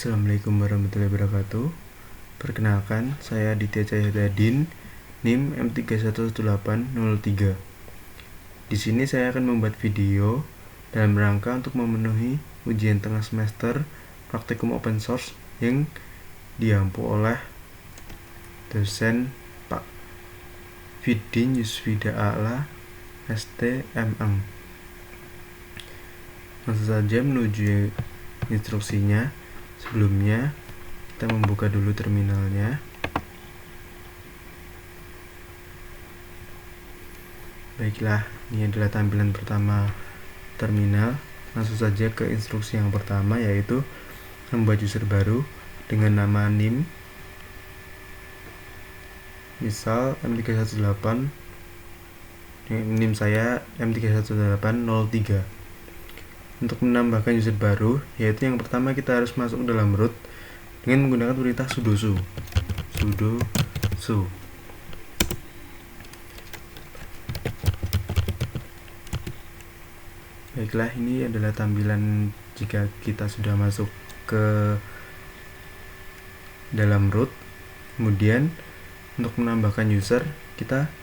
Assalamualaikum warahmatullahi wabarakatuh. Perkenalkan, saya Aditya Cahyadadin, NIM M3118003. Di sini saya akan membuat video dalam rangka untuk memenuhi ujian tengah semester praktikum open source yang diampu oleh dosen Pak Fiddin Yusfida A'la STMM. Langsung saja menuju instruksinya. Sebelumnya kita membuka dulu terminalnya. Baiklah, ini adalah tampilan pertama terminal. Langsung saja ke instruksi yang pertama, yaitu membuat user baru dengan nama NIM, misal M318. NIM saya M31803. Untuk menambahkan user baru, yaitu yang pertama kita harus masuk dalam root dengan menggunakan perintah sudo su. Baiklah, ini adalah tampilan jika kita sudah masuk ke dalam root. Kemudian untuk menambahkan user, kita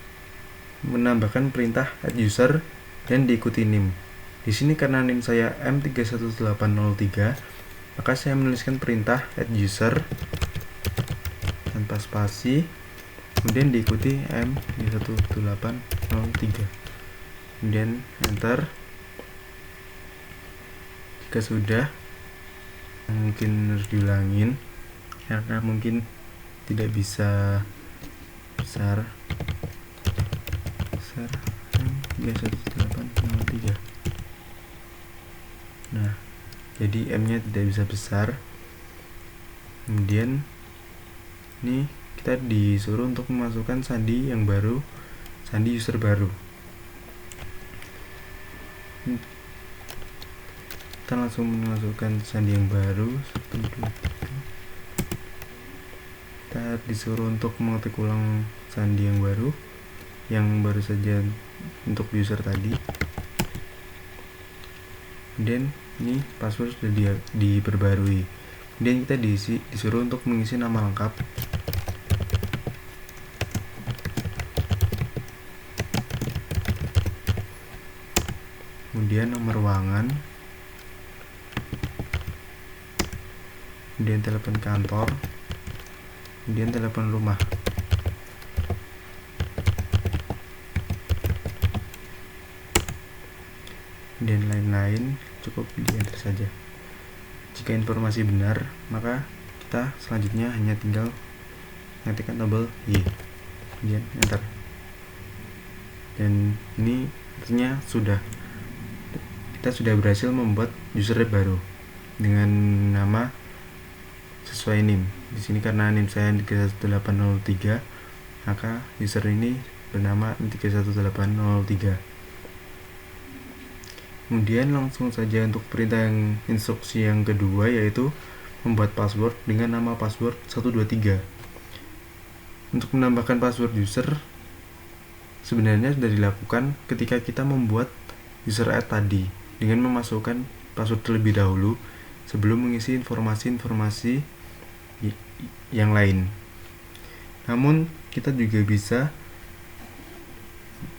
menambahkan perintah add user dan diikuti NIM. Di sini karena NIM saya M31803, maka saya menuliskan perintah add user tanpa spasi, kemudian diikuti M31803, kemudian enter. Jika sudah, mungkin harus diulangin karena mungkin tidak bisa besar M31803. Nah, jadi M-nya tidak bisa besar. Kemudian ini kita disuruh untuk memasukkan sandi yang baru, sandi user baru. Kita langsung memasukkan sandi yang baru. Kita disuruh untuk mengetik ulang sandi yang baru saja untuk user tadi. Kemudian ini password sudah diperbarui. Kemudian kita disuruh untuk mengisi nama lengkap. Kemudian nomor ruangan. Kemudian telepon kantor. Kemudian telepon rumah. Dan lain-lain, cukup di enter saja. Jika informasi benar, maka kita selanjutnya hanya tinggal mengetikkan tombol Y, kemudian enter. Dan ini artinya kita sudah berhasil membuat user baru dengan nama sesuai NIM. Di sini karena NIM saya M31803, maka user ini bernama M31803. Kemudian langsung saja untuk perintah instruksi yang kedua, yaitu membuat password dengan nama password 123. Untuk menambahkan password user sebenarnya sudah dilakukan ketika kita membuat user add tadi dengan memasukkan password terlebih dahulu sebelum mengisi informasi-informasi yang lain. Namun kita juga bisa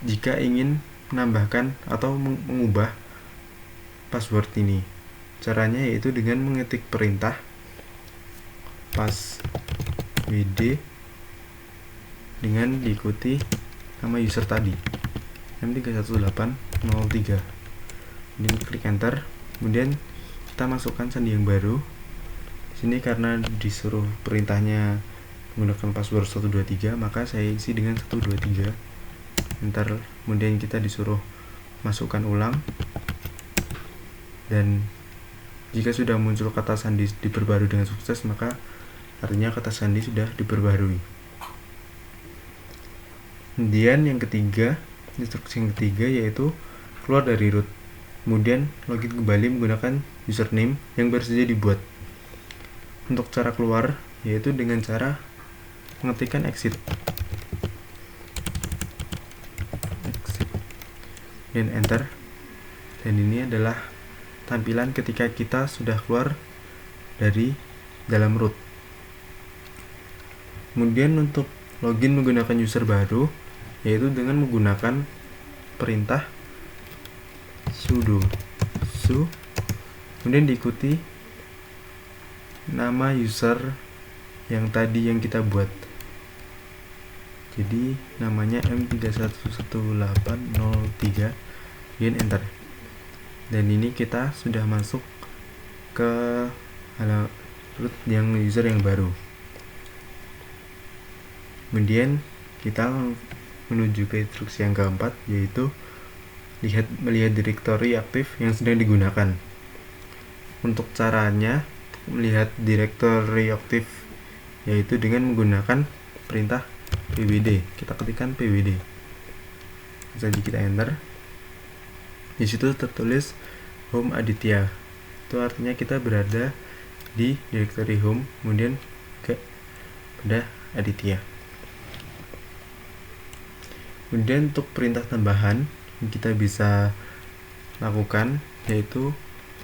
jika ingin menambahkan atau mengubah password ini. Caranya yaitu dengan mengetik perintah passwd dengan diikuti nama user tadi M31803. Kemudian klik enter. Kemudian kita masukkan sandi yang baru. Di sini karena disuruh perintahnya menggunakan password 123, maka saya isi dengan 123. Enter. Kemudian kita disuruh masukkan ulang. Dan jika sudah muncul kata sandi diperbarui dengan sukses, maka artinya kata sandi sudah diperbarui. Kemudian yang ketiga, instruksi yang ketiga yaitu keluar dari root. Kemudian login kembali menggunakan username yang baru saja dibuat. Untuk cara keluar yaitu dengan cara mengetikkan exit dan enter. Dan ini adalah tampilan ketika kita sudah keluar dari dalam root. Kemudian untuk login menggunakan user baru, yaitu dengan menggunakan perintah sudo su, kemudian diikuti nama user yang tadi yang kita buat. Jadi namanya M311803, kemudian enter. Dan ini kita sudah masuk ke root yang user yang baru. Kemudian kita menuju ke instruksi yang keempat, yaitu melihat direktori aktif yang sedang digunakan. Untuk caranya melihat direktori aktif yaitu dengan menggunakan perintah pwd. Kita ketikkan pwd saja, kita enter. Di situ tertulis home Aditya, itu artinya kita berada di direktori home, kemudian pada Aditya. Kemudian untuk perintah tambahan yang kita bisa lakukan, yaitu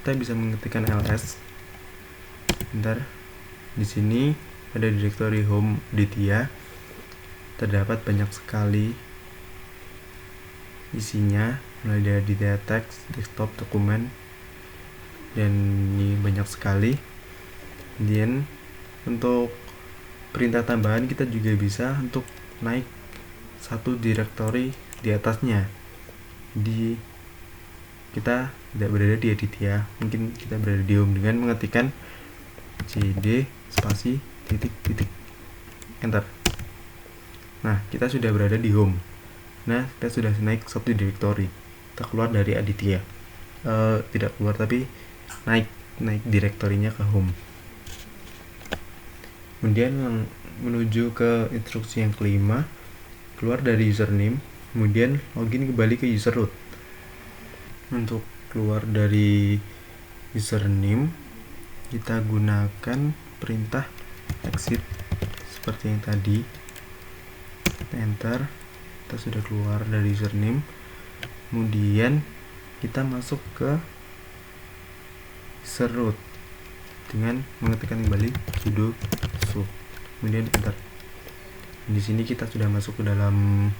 kita bisa mengetikkan ls. Bentar, di sini pada direktori home Aditya terdapat banyak sekali isinya, mulai dari Aditya text, desktop, dokumen, dan ini banyak sekali. Kemudian untuk perintah tambahan kita juga bisa untuk naik satu direktori di atasnya. Kita tidak berada di Aditya, mungkin kita berada di home dengan mengetikkan cd spasi titik titik enter. Nah, kita sudah berada di home. Nah, kita sudah naik satu direktori. Kita keluar dari Aditya, tidak keluar tapi naik direktorinya ke home. Kemudian menuju ke instruksi yang kelima, keluar dari username, kemudian login kembali ke user root. Untuk keluar dari username, kita gunakan perintah exit seperti yang tadi. Kita enter, kita sudah keluar dari username. Kemudian kita masuk ke user root dengan mengetikkan kembali sudo su, kemudian enter. Di sini kita sudah masuk ke dalam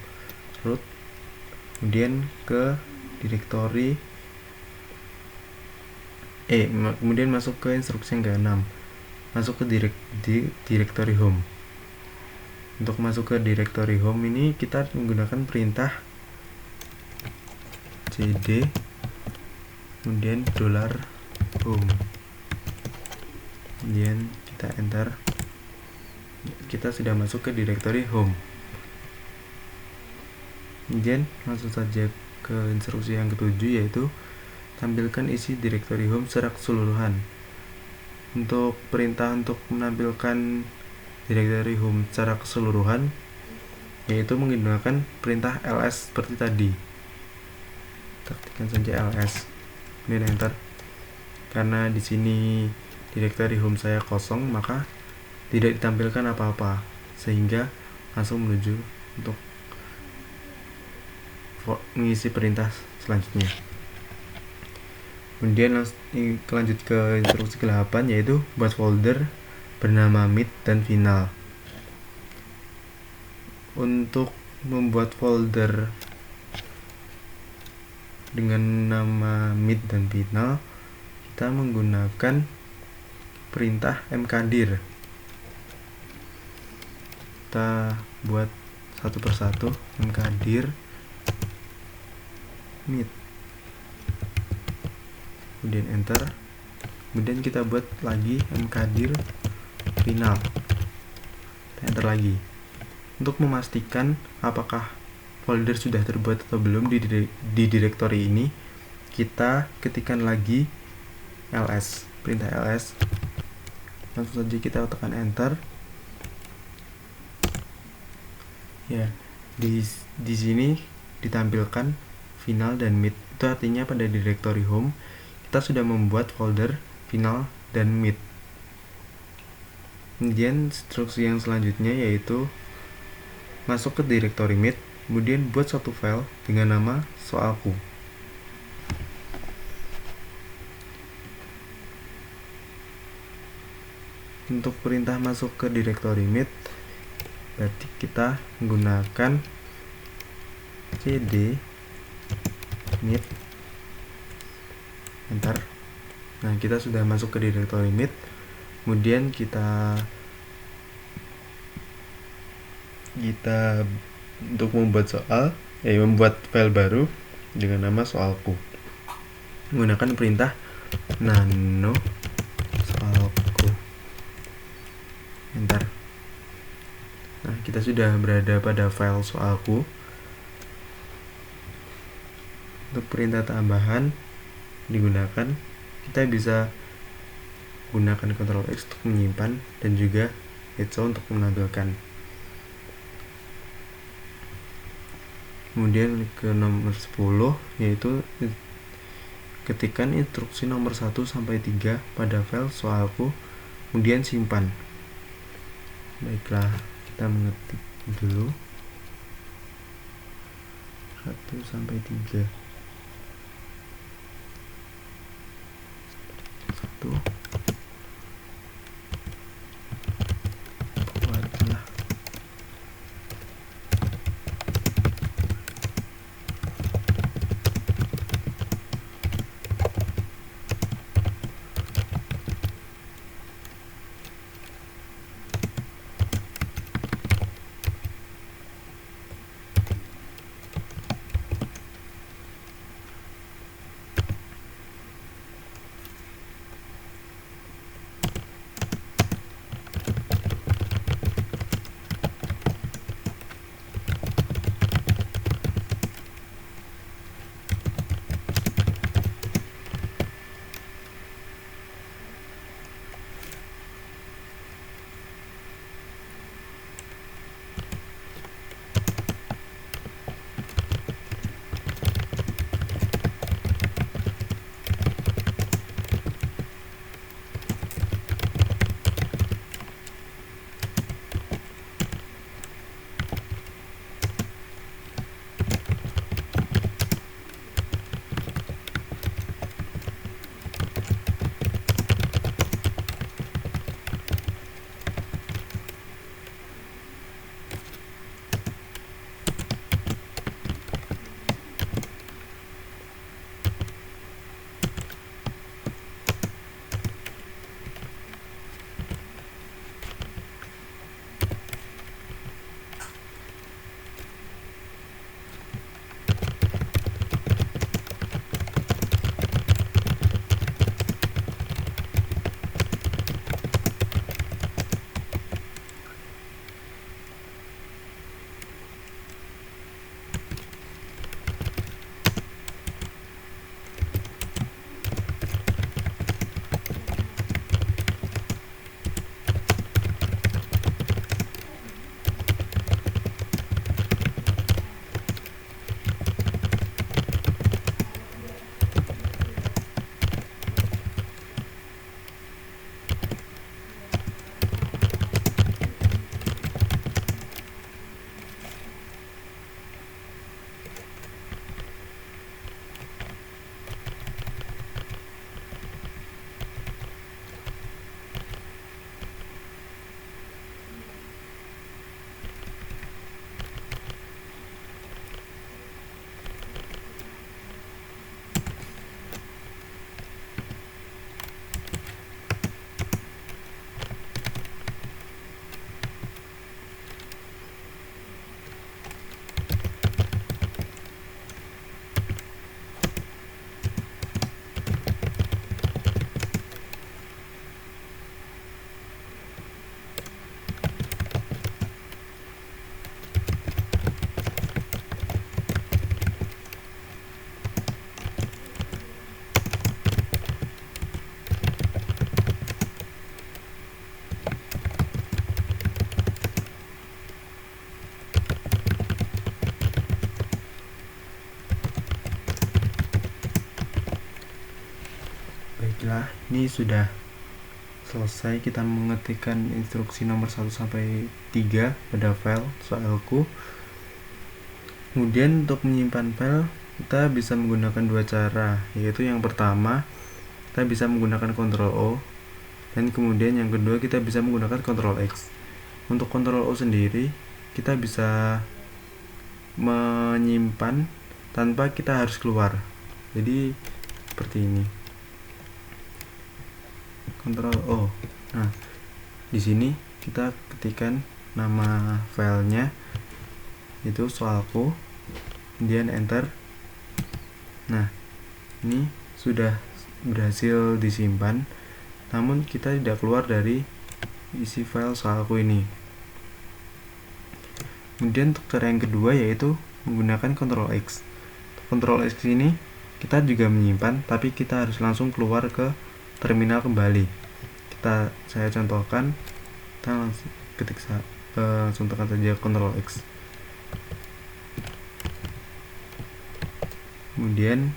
root, kemudian ke direktori kemudian masuk ke instruksi yang ke-6, masuk ke direktori home. Untuk masuk ke direktori home ini kita menggunakan perintah cd kemudian $home, kemudian kita enter. Kita sudah masuk ke direktori home. Kemudian langsung saja ke instruksi yang ketujuh, yaitu tampilkan isi direktori home secara keseluruhan. Untuk perintah untuk menampilkan direktori home secara keseluruhan, yaitu menggunakan perintah ls seperti tadi. Ketikkan saja ls, kemudian enter. Karena di sini direktori home saya kosong, maka tidak ditampilkan apa-apa, sehingga langsung menuju untuk mengisi perintah selanjutnya. Kemudian lanjut ke instruksi ke-8, yaitu buat folder bernama mid dan final. Untuk membuat folder dengan nama mid dan final, kita menggunakan perintah mkdir. Kita buat satu persatu, mkdir mid, kemudian enter. Kemudian kita buat lagi mkdir final, kita enter lagi. Untuk memastikan apakah folder sudah terbuat atau belum di direktori ini, kita ketikkan lagi ls, perintah ls. Langsung saja kita tekan enter. Ya, di sini ditampilkan final dan mid. Itu artinya pada direktori home kita sudah membuat folder final dan mid. Kemudian instruksi yang selanjutnya yaitu masuk ke direktori mid, kemudian buat satu file dengan nama soalku. untuk perintah masuk ke directory mid, berarti kita menggunakan cd mid enter. Nah, kita sudah masuk ke directory mid. Kemudian kita untuk membuat membuat file baru dengan nama soalku, menggunakan perintah nano soalku enter. Nah, kita sudah berada pada file soalku. Untuk perintah tambahan digunakan, kita bisa gunakan Ctrl X untuk menyimpan dan juga Hitshow untuk menampilkan. Kemudian ke nomor 10, yaitu ketikkan instruksi nomor 1 sampai 3 pada file soalku, kemudian simpan. Baiklah, kita mengetik dulu 1 sampai 3. 1 buatlah. Baiklah, ini sudah selesai kita mengetikkan instruksi nomor 1 sampai 3 pada file soalku. Kemudian untuk menyimpan file kita bisa menggunakan dua cara, yaitu yang pertama kita bisa menggunakan Ctrl O Dan kemudian yang kedua, kita bisa menggunakan Ctrl X. Untuk Ctrl O sendiri, kita bisa menyimpan tanpa kita harus keluar. Jadi seperti ini. Ctrl O. Nah, di sini kita ketikkan nama filenya itu soalku, kemudian enter. Nah, ini sudah berhasil disimpan, namun kita tidak keluar dari isi file soalku ini. Kemudian untuk cara yang kedua yaitu menggunakan Ctrl X. Ctrl X ini kita juga menyimpan, tapi kita harus langsung keluar ke terminal kembali. Saya contohkan, kita langsung contohkan saja Ctrl X. Kemudian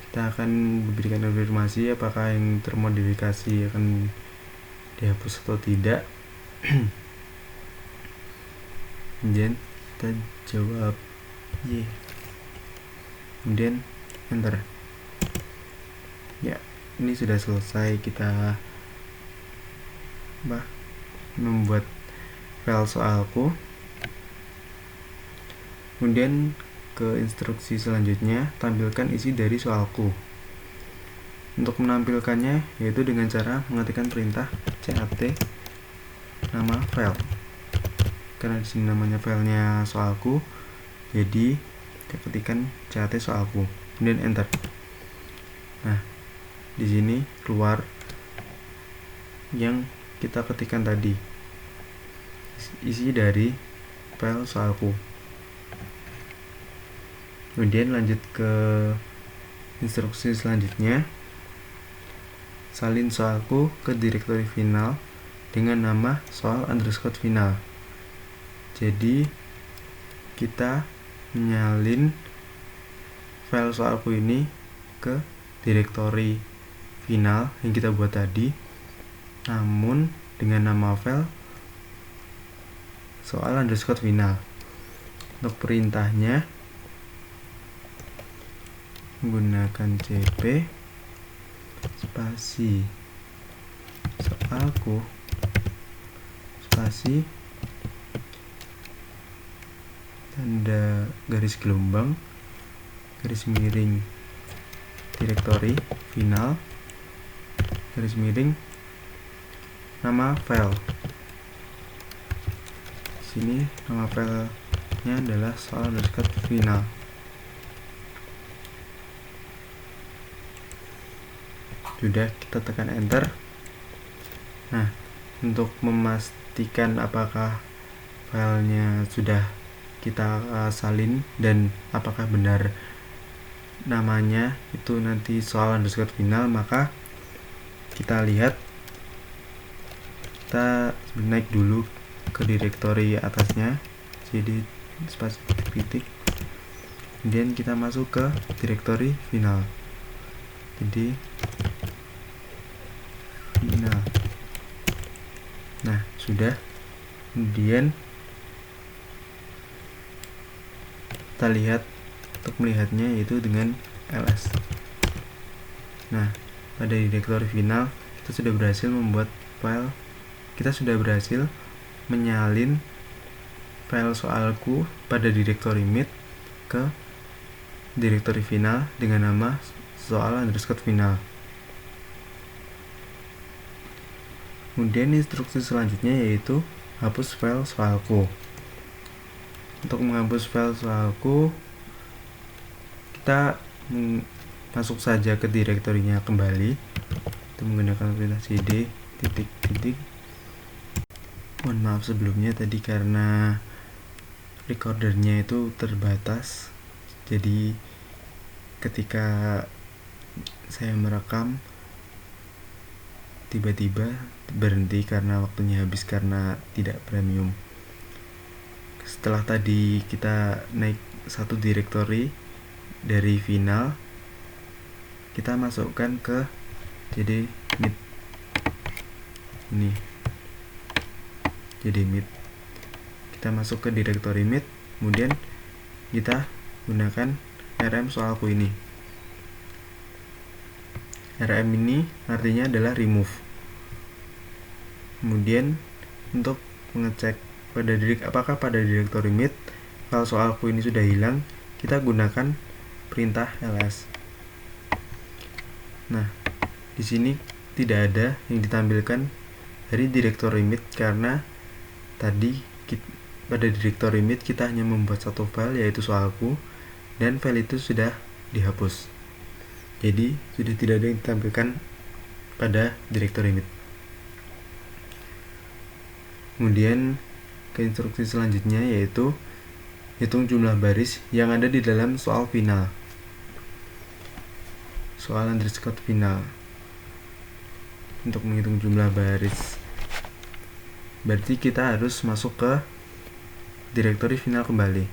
kita akan memberikan konfirmasi apakah yang termodifikasi akan dihapus atau tidak. Kemudian kita jawab Y, kemudian enter. Ya, ini sudah selesai kita membuat file soalku. Kemudian ke instruksi selanjutnya, tampilkan isi dari soalku. Untuk menampilkannya yaitu dengan cara mengetikkan perintah cat nama file. Karena di sini namanya filenya soalku, jadi kita ketikkan cat soalku, kemudian enter. Nah, di sini keluar yang kita ketikkan tadi, isi dari file soalku. Kemudian lanjut ke instruksi selanjutnya, salin soalku ke direktori final dengan nama soal_final. Jadi kita menyalin file soalku ini ke direktori final yang kita buat tadi, namun dengan nama file soal_final. Untuk perintahnya menggunakan cp spasi soalku spasi tanda garis gelombang garis miring direktori final garis miring nama file. Sini nama filenya adalah soal_final. Sudah, kita tekan enter. Nah, untuk memastikan apakah filenya sudah kita salin dan apakah benar namanya itu nanti soal_final, maka kita lihat, kita naik dulu ke direktori atasnya, jadi spasi titik, kemudian kita masuk ke direktori final, jadi final. Nah, sudah. Kemudian kita lihat, untuk melihatnya yaitu dengan ls. Nah, pada direktori final kita sudah berhasil membuat file, kita sudah berhasil menyalin file soalku pada direktori mid ke direktori final dengan nama soal_final. Kemudian instruksi selanjutnya yaitu hapus file soalku. Untuk menghapus file soalku, kita masuk saja ke direktorinya kembali. Kita menggunakan perintah cd titik. Mohon maaf sebelumnya tadi karena recordernya itu terbatas, jadi ketika saya merekam tiba-tiba berhenti karena waktunya habis karena tidak premium. Setelah tadi kita naik satu direktori dari final, kita masukkan ke jadi mid ini, jadi mid, kita masuk ke direktori mid, kemudian kita gunakan rm soalku ini, rm ini artinya adalah remove. Kemudian untuk mengecek apakah pada directory remit file soalku ini sudah hilang, kita gunakan perintah ls. Nah, di sini tidak ada yang ditampilkan dari directory remit karena tadi pada directory remit kita hanya membuat satu file, yaitu soalku, dan file itu sudah dihapus. Jadi sudah tidak ada yang ditampilkan pada directory remit. Kemudian ke instruksi selanjutnya, yaitu hitung jumlah baris yang ada di dalam soal final. Soal underscore final. Untuk menghitung jumlah baris, berarti kita harus masuk ke directory final kembali.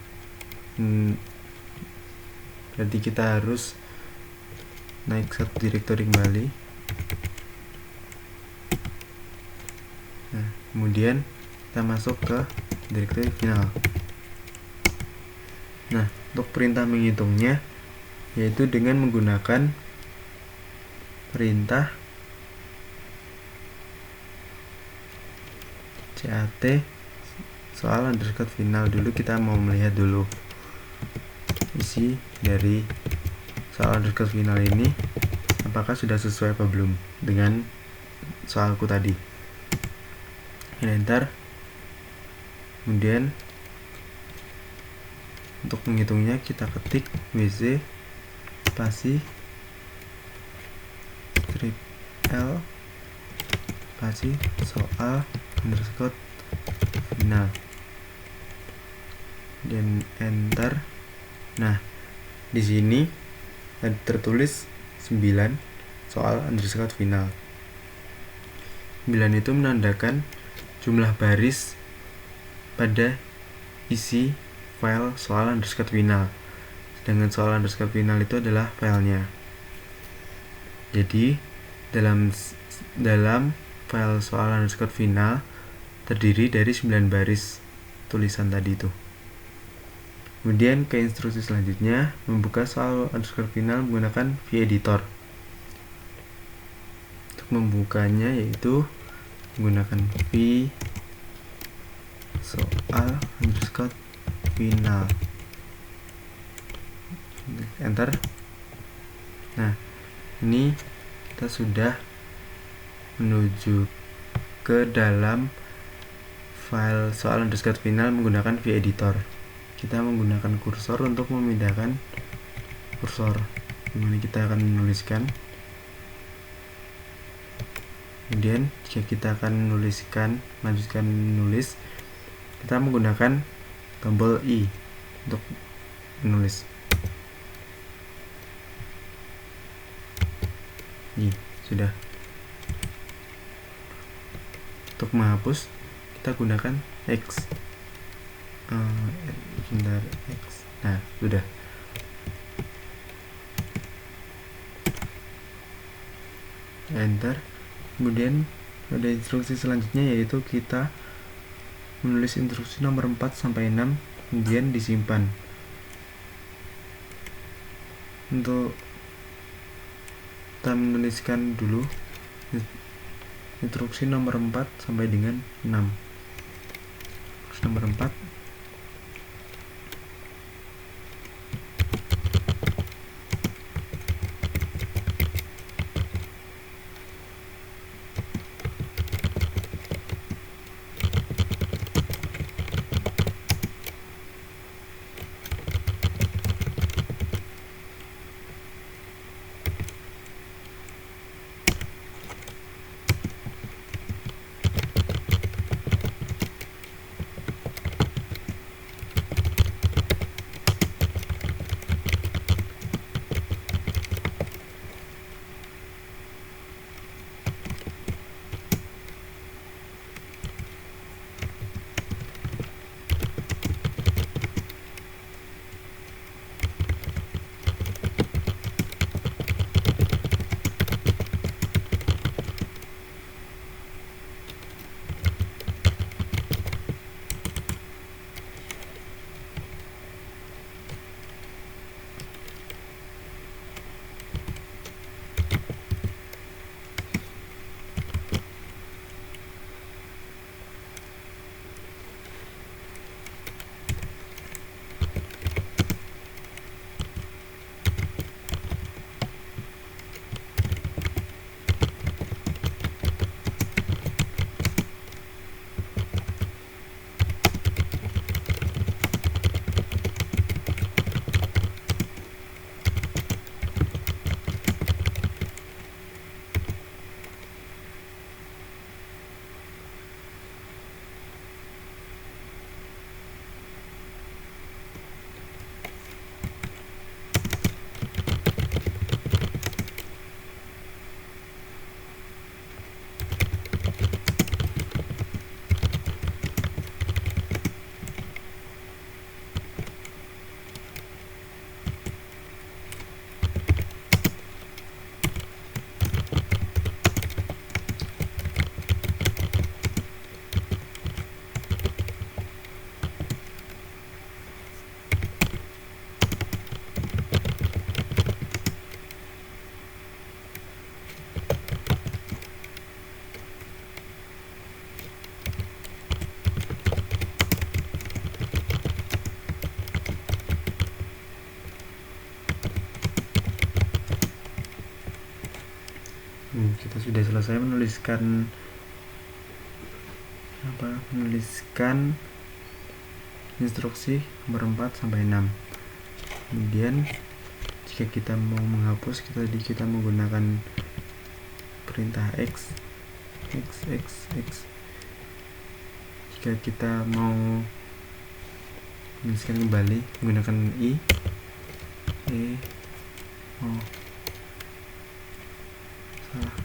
Berarti kita harus naik satu directory kembali. Nah, kemudian kita masuk ke directory final. Nah, untuk perintah menghitungnya yaitu dengan menggunakan perintah cat soal underscore final. Dulu kita mau melihat dulu isi dari soal underscore final ini, apakah sudah sesuai apa belum dengan soalku tadi. Enter. Kemudian untuk menghitungnya kita ketik wc spasi strip l spasi soal underscore final dan enter. Nah, di sini tertulis 9 soal underscore final. 9 itu menandakan jumlah baris pada isi file soal underscore final, sedangkan soal underscore final itu adalah filenya. Jadi dalam file soal underscore final terdiri dari 9 baris tulisan tadi itu. Kemudian ke instruksi selanjutnya, membuka soal underscore final menggunakan vEditor. Untuk membukanya yaitu menggunakan v soal underscore final, enter. Nah, ini kita sudah menuju ke dalam file soal underscore final menggunakan vEditor. Kita menggunakan kursor untuk memindahkan kursor, dimana kita akan menuliskan. Kemudian jika kita akan melanjutkan menulis, kita menggunakan tombol I untuk menulis. Ini sudah. Untuk menghapus kita gunakan X. X. Nah, sudah. Enter. Kemudian pada instruksi selanjutnya yaitu kita menulis instruksi nomor 4 sampai 6 kemudian disimpan. Untuk kita menuliskan dulu instruksi nomor 4 sampai dengan 6. Instruksi nomor 4 selesai menuliskan instruksi nomor 4 sampai 6. Kemudian jika kita mau menghapus, kita menggunakan perintah X. Jika kita mau menuliskan kembali menggunakan I, E, O, salah.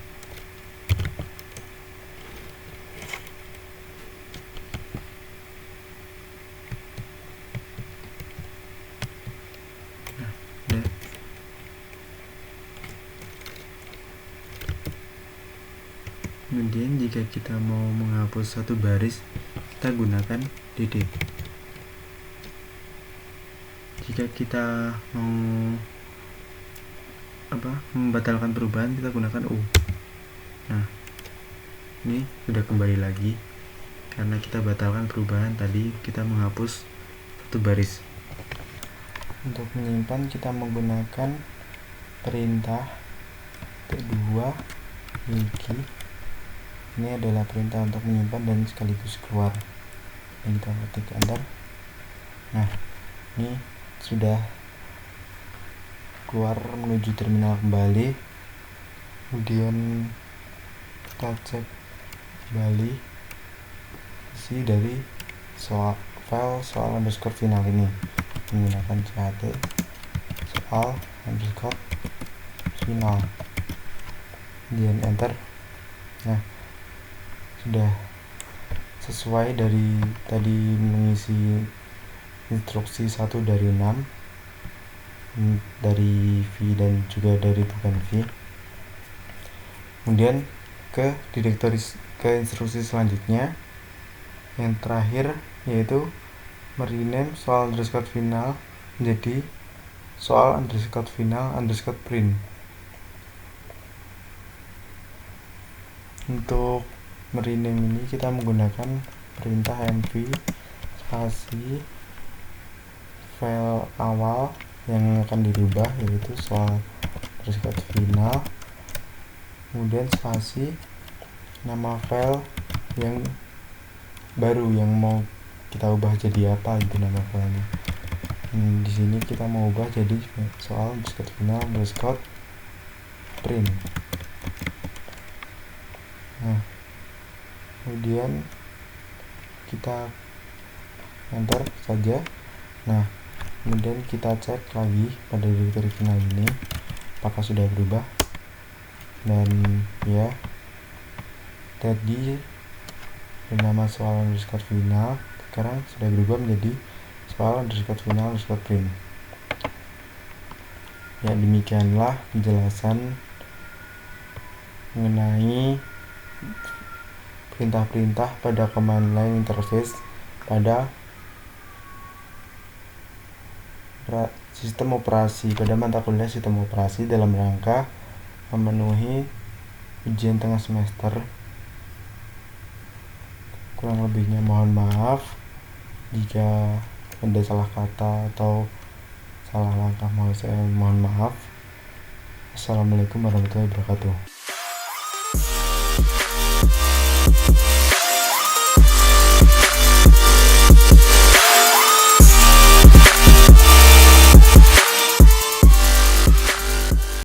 Kemudian jika kita mau menghapus satu baris, kita gunakan DD. Jika kita mau membatalkan perubahan, kita gunakan U. Nah, ini sudah kembali lagi karena kita batalkan perubahan tadi, kita menghapus satu baris. Untuk menyimpan kita menggunakan perintah T2 wiki. Ini adalah perintah untuk menyimpan dan sekaligus keluar. Ini kita ketik enter. Nah, ini sudah keluar menuju terminal kembali. Kemudian kita cek kembali isi dari file soal underscore final ini menggunakan cat soal underscore final, kemudian enter. Nah, sudah sesuai dari tadi mengisi instruksi 1 dari 6 dari V dan juga dari bukan V. Kemudian ke instruksi selanjutnya yang terakhir, yaitu merename soal underscore final menjadi soal underscore final underscore print. Untuk merename ini kita menggunakan perintah mv spasi file awal yang akan dirubah, yaitu soal underscore final, kemudian spasi nama file yang baru yang mau kita ubah jadi apa itu nama filenya. Di sini kita mau ubah jadi soal underscore final underscore print. Nah, kemudian kita enter saja. Nah, kemudian kita cek lagi pada directory final ini apakah sudah berubah, dan ya, tadi bernama soal underscore final sekarang sudah berubah menjadi soal underscore final underscore print. Ya, demikianlah penjelasan mengenai perintah-perintah pada command line interface pada sistem operasi, pada mata kuliah sistem operasi dalam rangka memenuhi ujian tengah semester. Kurang lebihnya mohon maaf jika ada salah kata atau salah langkah, mohon maaf. Assalamualaikum warahmatullahi wabarakatuh.